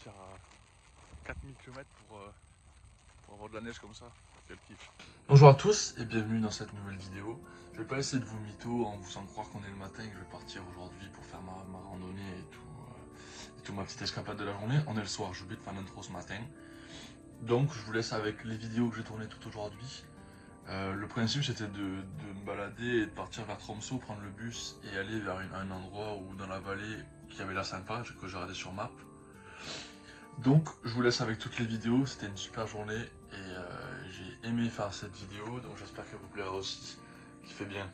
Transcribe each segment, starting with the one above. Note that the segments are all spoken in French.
partir à 4000 km pour avoir de la neige comme ça. Quel kiff. Bonjour à tous et bienvenue dans cette nouvelle vidéo. Je vais pas essayer de vous mytho en vous faisant croire qu'on est le matin et que je vais partir aujourd'hui pour faire ma randonnée et tout ma petite escapade de la journée. On est le soir, j'ai oublié de faire l'intro ce matin. Donc je vous laisse avec les vidéos que j'ai tournées tout aujourd'hui. Le principe c'était de me balader et de partir vers Tromsø, prendre le bus et aller vers un endroit où dans la vallée qui avait l'air sympa, que j'ai regardé sur map. Donc je vous laisse avec toutes les vidéos, c'était une super journée et j'ai aimé faire cette vidéo, donc j'espère qu'elle vous plaira aussi, qui fait bien.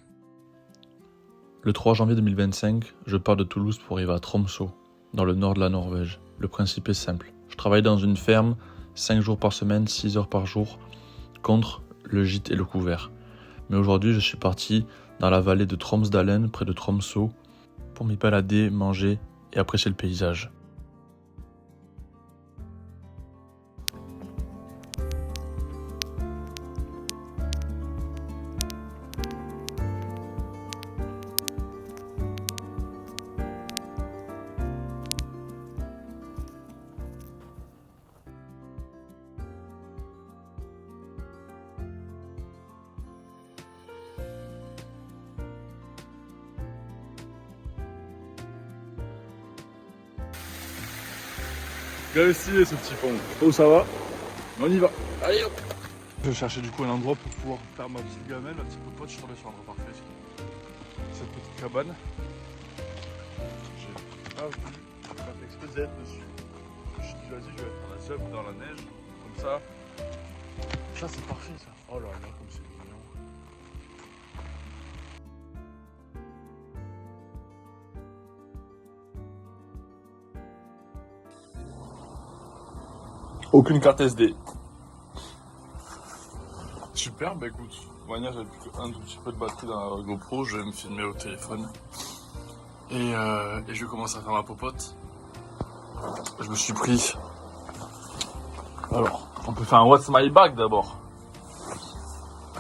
Le 3 janvier 2025, je pars de Toulouse pour arriver à Tromsø, dans le nord de la Norvège. Le principe est simple, je travaille dans une ferme, 5 jours par semaine, 6 heures par jour, contre le gîte et le couvert. Mais aujourd'hui je suis parti dans la vallée de Tromsdalen, près de Tromsø, pour m'y balader, manger et apprécier le paysage. Bien stylé ce petit pont. Oh ça va. On y va. Allez hop. Je cherchais du coup un endroit pour pouvoir faire ma petite gamelle, ma petite popote. Je suis tombé sur un endroit parfait. Cette petite cabane. J'ai pas voulu faire exprès d'être dessus. Je me suis dit vas-y je vais faire la zone dans la neige. Comme ça. Ça c'est parfait ça. Oh là là comme c'est mignon. Aucune carte SD. Super, bah écoute, de toute manière j'avais plus qu'un tout petit peu de batterie dans la GoPro, je vais me filmer au téléphone. Et je vais commencer à faire ma popote. Je me suis pris. Alors, on peut faire un What's My Bag d'abord.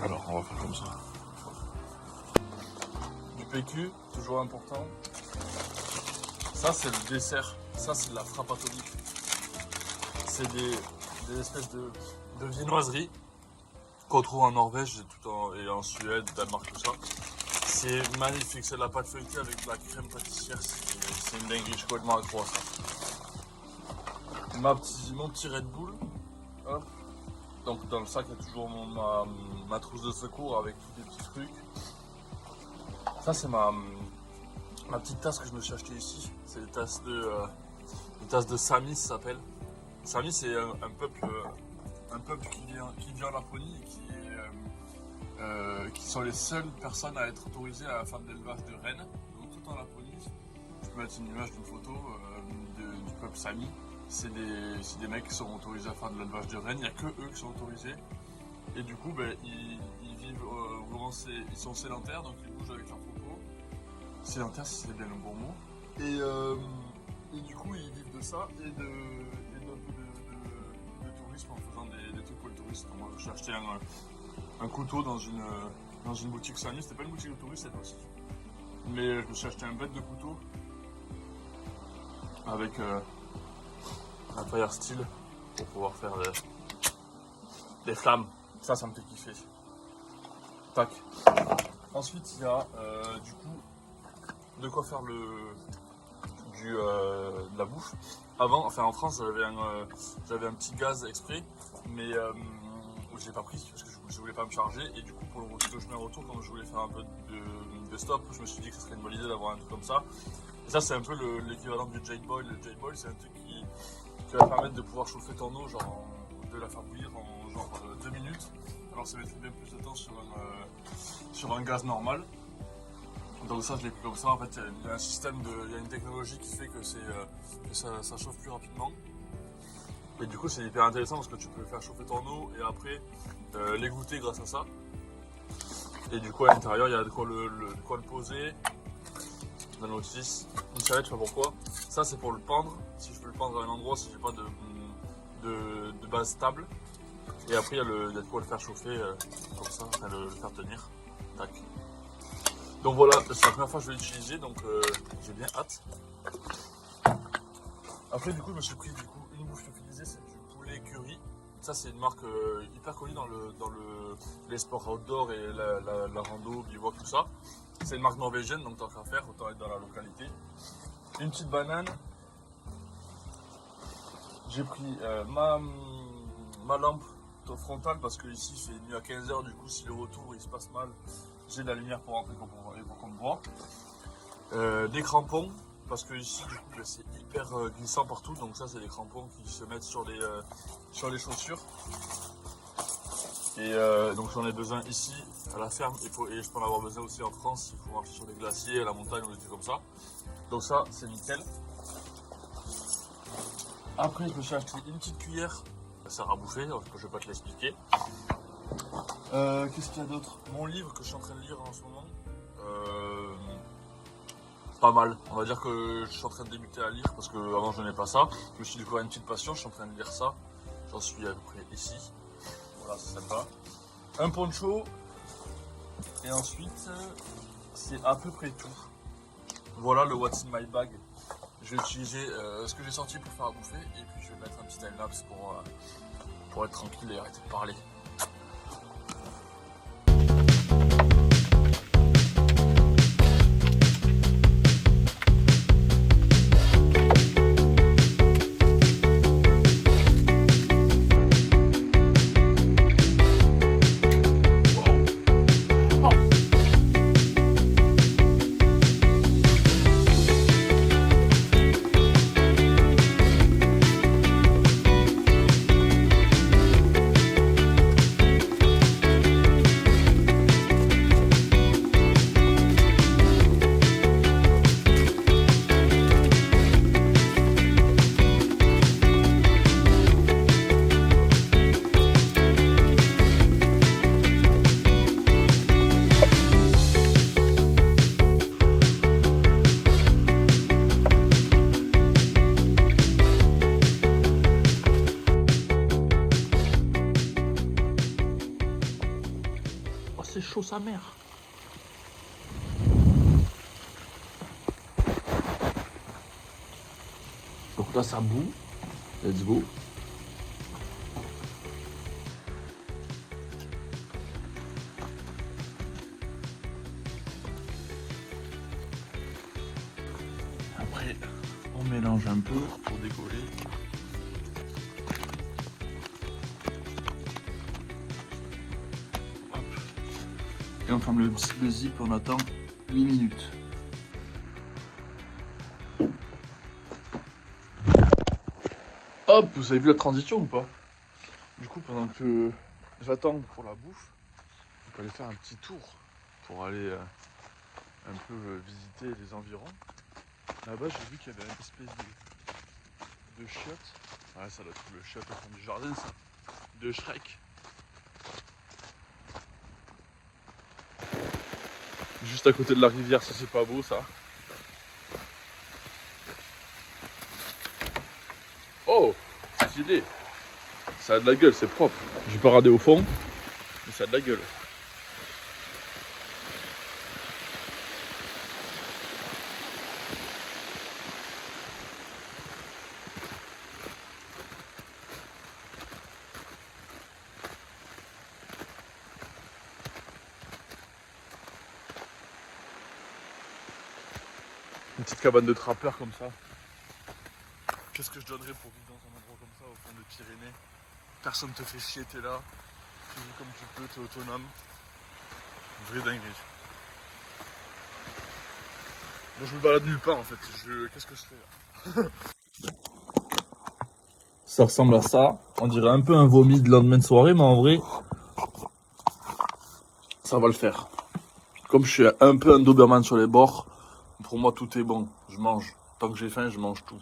Alors, on va faire comme ça. Du PQ, toujours important. Ça c'est le dessert, ça c'est de la frappatonie. C'est des espèces de viennoiseries qu'on trouve en Norvège et en Suède, Danemark, tout ça. C'est magnifique, c'est de la pâte feuilletée avec de la crème pâtissière, c'est une dinguerie, je suis complètement accro à ça. Mon petit Red Bull, hop. Donc dans le sac il y a toujours ma trousse de secours avec tous les petits trucs. Ça c'est ma petite tasse que je me suis acheté ici, c'est des tasses de Sami, ça s'appelle. Sami c'est un peuple qui vit en Laponie et qui sont les seules personnes à être autorisées à faire de l'élevage de rennes. Donc tout en Laponie, je peux mettre une image d'une photo du peuple Sami. C'est des mecs qui sont autorisés à faire de l'élevage de rennes, il n'y a que eux qui sont autorisés. Et du coup ils vivent vraiment, ils sont sédentaires, donc ils bougent avec leurs troupeaux. Sédentaires si c'est bien le bon mot. Et du coup ils vivent de ça et de tourisme en faisant des trucs pour le tourisme. Moi j'ai acheté un couteau dans une boutique Sami, c'était pas une boutique de tourisme cette fois-ci. Mais je me suis acheté un bête de couteau avec un fire steel pour pouvoir faire des flammes. Ça me fait kiffer. Tac. Ensuite il y a du coup de quoi faire de la bouffe. Avant, enfin en France, j'avais un petit gaz exprès, mais je l'ai pas pris parce que je voulais pas me charger. Et du coup, pour le chemin retour, comme je voulais faire un peu de stop, je me suis dit que ce serait une bonne idée d'avoir un truc comme ça. Et ça, c'est un peu l'équivalent du Jade Boil. Le Jade Boil, c'est un truc qui va te permettre de pouvoir chauffer ton eau, genre de la faire bouillir en genre 2 minutes. Alors, ça mettrait bien plus de temps sur un gaz normal. Donc ça je l'ai pris comme ça, en fait il y a un système, il y a une technologie qui fait que ça chauffe plus rapidement. Et du coup c'est hyper intéressant parce que tu peux faire chauffer ton eau et après l'égoutter grâce à ça. Et du coup à l'intérieur il y a de quoi le poser. La notice, une serviette, je sais pas pourquoi. Ça c'est pour le pendre, si je veux le pendre à un endroit, si j'ai pas de base stable. Et après il y a de quoi le faire chauffer comme ça, enfin le faire tenir. Tac. Donc voilà, c'est la première fois que je vais l'utiliser, donc j'ai bien hâte. Après du coup je me suis pris une Ça, c'est une marque hyper connue dans les sports outdoor et la rando, bivouac, tout ça. C'est une marque norvégienne, donc tant qu'à faire, autant être dans la localité. Une petite banane. J'ai pris ma lampe frontale parce que ici il fait nuit à 15h, du coup si le retour il se passe mal, j'ai de la lumière pour rentrer pour qu'on me voit. Des crampons, parce que ici du coup c'est hyper glissant partout, donc ça c'est des crampons qui se mettent sur les chaussures. Et donc j'en ai besoin ici à la ferme, et je peux en avoir besoin aussi en France, il faut marcher sur des glaciers, à la montagne ou des trucs comme ça. Donc ça c'est nickel. Après je me suis acheté une petite cuillère, ça sert à bouffer, donc je vais pas te l'expliquer. Qu'est-ce qu'il y a d'autre? Mon livre que je suis en train de lire en ce moment. Pas mal, on va dire que je suis en train de débuter à lire parce que avant je n'ai pas ça. Je me suis découvert une petite passion, je suis en train de lire ça. J'en suis à peu près ici. Voilà, c'est sympa. Un poncho. Et ensuite, c'est à peu près tout. Voilà le What's in my bag. Je vais utiliser ce que j'ai sorti pour faire à bouffer et puis je vais mettre un petit time-lapse pour être tranquille et arrêter de parler. C'est chaud sa mère. Donc là ça boue. Let's go. Après on mélange un peu pour décoller. Et on ferme le zip, on attend 8 minutes. Hop, vous avez vu la transition ou pas? Du coup, pendant que j'attends pour la bouffe, on peut aller faire un petit tour pour aller un peu visiter les environs. Là-bas, j'ai vu qu'il y avait une espèce de chiotte. Ouais, ça doit être le chiotte au fond du jardin, ça. De Shrek. Juste à côté de la rivière, ça c'est pas beau ça. Oh, stylé. Ça a de la gueule, c'est propre. J'ai pas radé au fond, mais ça a de la gueule. Une petite cabane de trappeur comme ça. Qu'est-ce que je donnerais pour vivre dans un endroit comme ça, au fond de Pyrénées? Personne te fait chier, t'es là. Tu vis comme tu peux, t'es autonome. Vraie dinguerie. Moi je me balade nulle part en fait. Qu'est-ce que je fais là? Ça ressemble à ça. On dirait un peu un vomi de lendemain de soirée, mais en vrai, ça va le faire. Comme je suis un peu un Doberman sur les bords, pour moi tout est bon. Je mange. Tant que j'ai faim, je mange tout.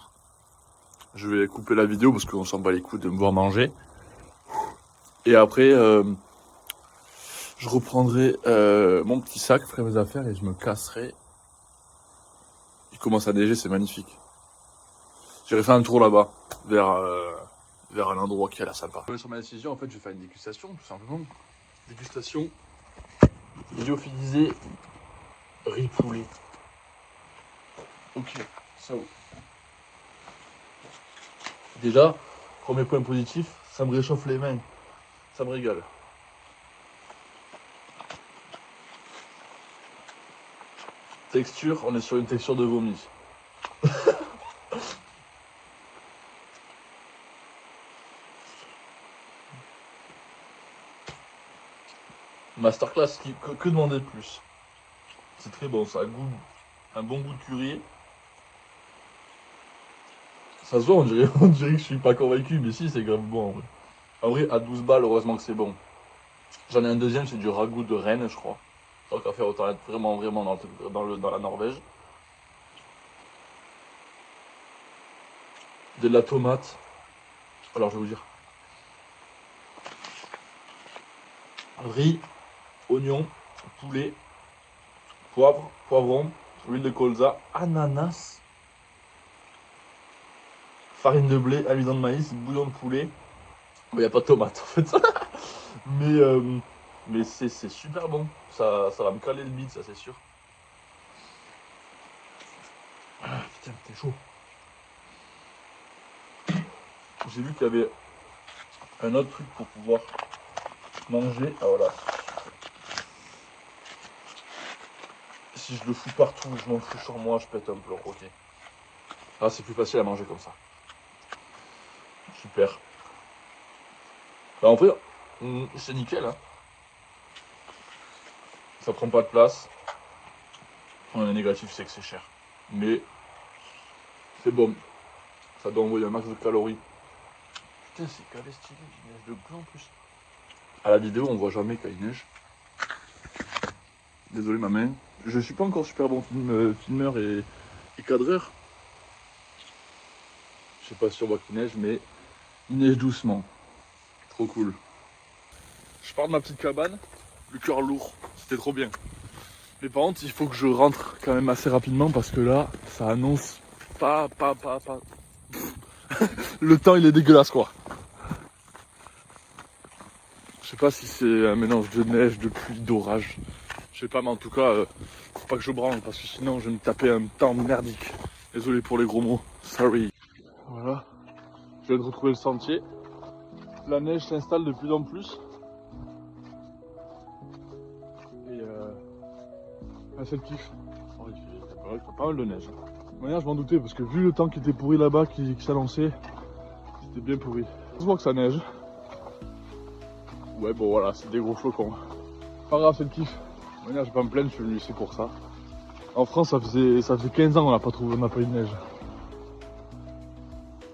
Je vais couper la vidéo parce qu'on s'en bat les couilles de me voir manger. Et après, je reprendrai mon petit sac, ferai mes affaires et je me casserai. Il commence à neiger, c'est magnifique. J'irai faire un tour là-bas, vers un endroit qui a l'air sympa. Sur ma décision, en fait, je vais faire une dégustation, tout simplement. Dégustation lyophilisée riz poulet. Ok, ça va. Déjà, premier point positif, Ça me réchauffe les mains. Ça me régale. Texture, on est sur une texture de vomi. Masterclass, que demander de plus? C'est très bon, ça a un bon goût de curry. Ça se voit, on dirait que je suis pas convaincu, mais si, c'est grave bon en vrai. En vrai, à 12 balles, heureusement que c'est bon. J'en ai un deuxième, c'est du ragoût de Rennes, je crois. Tant qu'à faire, autant être vraiment dans la Norvège. De la tomate. Alors, je vais vous dire. Riz, oignon, poulet, poivre, poivron, huile de colza, ananas, farine de blé, amidon de maïs, bouillon de poulet. Il n'y a pas de tomate en fait. mais c'est super bon. Ça va me caler le bide, ça c'est sûr. Ah putain, t'es chaud. J'ai vu qu'il y avait un autre truc pour pouvoir manger. Ah voilà. Si je le fous partout, je m'en fous sur moi, je pète un plomb. Ok. Ah, c'est plus facile à manger comme ça. Super. Bah, en vrai, c'est nickel. Hein. Ça prend pas de place. On est négatif, c'est que c'est cher. Mais c'est bon. Ça doit envoyer un max de calories. Putain, c'est calé stylé. Il neige de plein en plus. À la vidéo, on voit jamais quand il neige. Désolé ma main. Je suis pas encore super bon filmeur et cadreur. Je sais pas si on voit qu'il neige, mais il neige doucement. Trop cool. Je pars de ma petite cabane, le cœur lourd. C'était trop bien. Mais par contre, il faut que je rentre quand même assez rapidement parce que là, ça annonce pas. Le temps, il est dégueulasse quoi. Je sais pas si c'est un mélange de neige, de pluie, d'orage. Je sais pas, mais en tout cas, faut pas que je branle parce que sinon je vais me taper un temps merdique. Désolé pour les gros mots, sorry. Voilà, je viens de retrouver le sentier. La neige s'installe de plus en plus. Et c'est le kiff. Oh, il fait pas mal de neige. De toute manière, je m'en doutais parce que vu le temps qui était pourri là-bas, qui s'annonçait, c'était bien pourri. Heureusement que ça neige. Ouais, bon voilà, c'est des gros flocons. Pas grave, c'est le kiff. De toute manière, je vais pas me plaindre, je suis venu ici pour ça. En France, ça faisait 15 ans qu'on n'a pas eu de neige.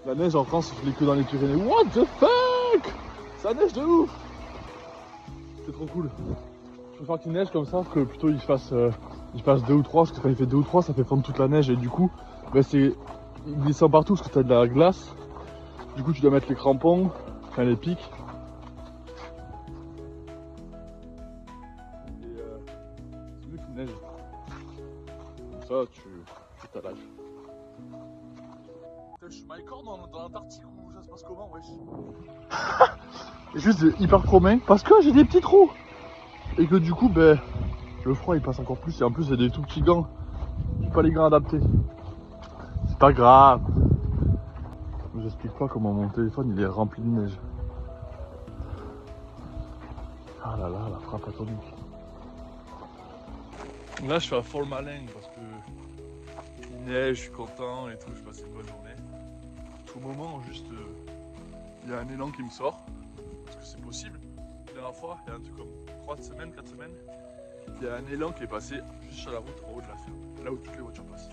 La neige en France, je l'ai que dans les Pyrénées. What the fuck? Ça neige de ouf! C'est trop cool. Je préfère qu'il neige comme ça que plutôt il fasse 2 ou 3, parce que quand il fait 2 ou 3, ça fait fondre toute la neige et du coup, il descend partout parce que t'as de la glace. Du coup, tu dois mettre les crampons, enfin les pics. C'est mieux qu'il neige. Comme ça, tu ta life. Putain, je suis mycorn dans l'Antarctique ou ça se passe comment, wesh? Juste hyper chromé parce que j'ai des petits trous. Et que du coup, le froid il passe encore plus. Et en plus, il y a des tout petits gants. J'ai pas les gants adaptés. C'est pas grave. Je vous explique pas comment mon téléphone il est rempli de neige. Ah là là, la frappe atomique. Là, je suis à Fort-Malin parce que il neige, je suis content et tout. Je passe une bonne journée. Tout moment, juste, il y a un élan qui me sort. Parce que c'est possible. La dernière fois, il y a un truc comme 4 semaines, il y a un élan qui est passé juste sur la route en haut de la ferme, là où toutes les voitures passent.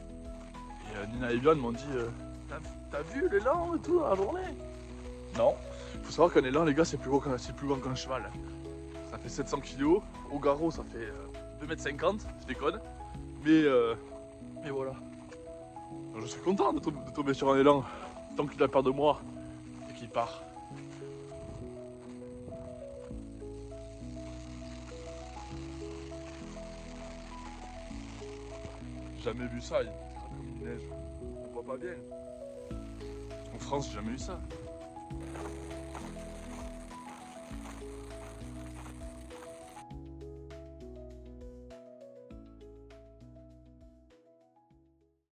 Et Nina et Bion m'ont dit t'as vu l'élan et tout dans la journée? Non. Il faut savoir qu'un élan, les gars, c'est plus grand qu'un cheval. Ça fait 700 kg. Au garrot, ça fait 2,50 m, je déconne. Mais voilà. Alors, je suis content de tomber sur un élan tant qu'il a peur de moi et qu'il part. J'ai jamais vu ça, il y a comme une neige, on voit pas bien. En France, j'ai jamais eu ça.